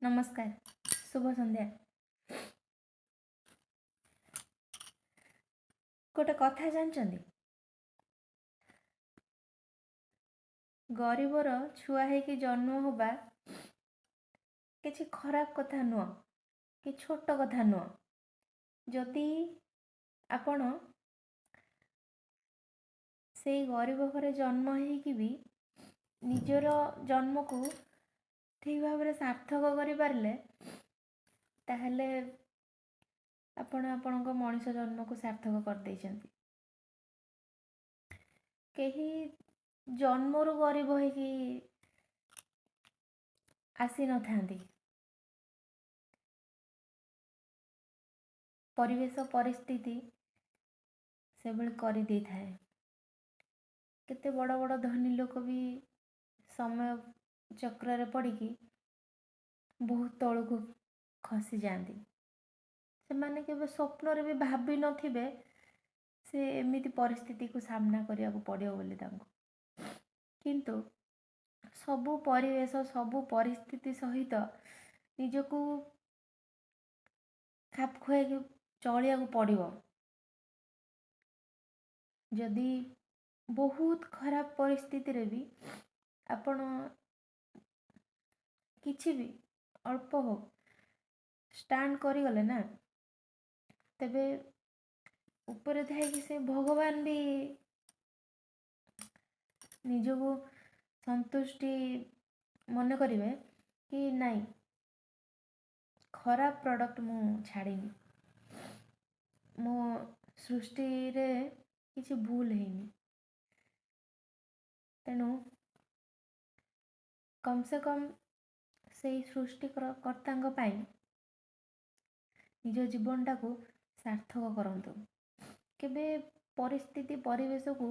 नमस्कार, शुभ संध्या। गोटे कथा जानचंदी, गरीबर छुआ है जन्म होगा किसी खराब कथा नुह कि छोट कथा नुह। जदि आपण से गरीब घरे जन्म होइकी भी निजर जन्म को ठीक भाव में सार्थक करि पारले ताहले आपण आपणक मनीष जन्म को सार्थक कर देइछंती। केही जन्मरू गरीब होइकी आसी न थांती। परिवेश परिस्थिति से भली करि देई थाए। केते बड़ बड़ धनी लोक भी समय चक्र रे पड़िकी बहुत तलू को खसी जाती। से माने केबे स्वप्न रे भी भाबी नथिबे से एमिति परिस्थिति को सामना करिया को पड़ियो बोली तांको। किंतु सबु परिवेश सबु परिस्थिति सहित निजको खाप खुआई के चलिया को पड़ियो। जदि बहुत खराब परिस्थिति रे भी आपण किछि भी अल्प हो स्टैंड करी गले ना, तबे ऊपर थाए कि से भगवान भी निजको संतुष्टि मन करिवे कि नहीं खराब प्रोडक्ट मु छाड़ीनी, मो सृष्टि रे किछि भूल हैनी। तेणु कम से कम से सृष्टि कर्ता पाई निज जीवनटा को सार्थक करंतु। केबे परिस्थिति परिवेश को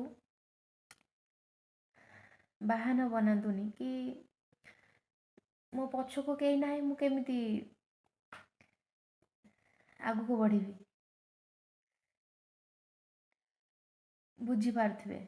बाहन बनातुनी कि मो पछको कहीं ना मु केमिति आगु को बढ़ी बुझी पारथिबे।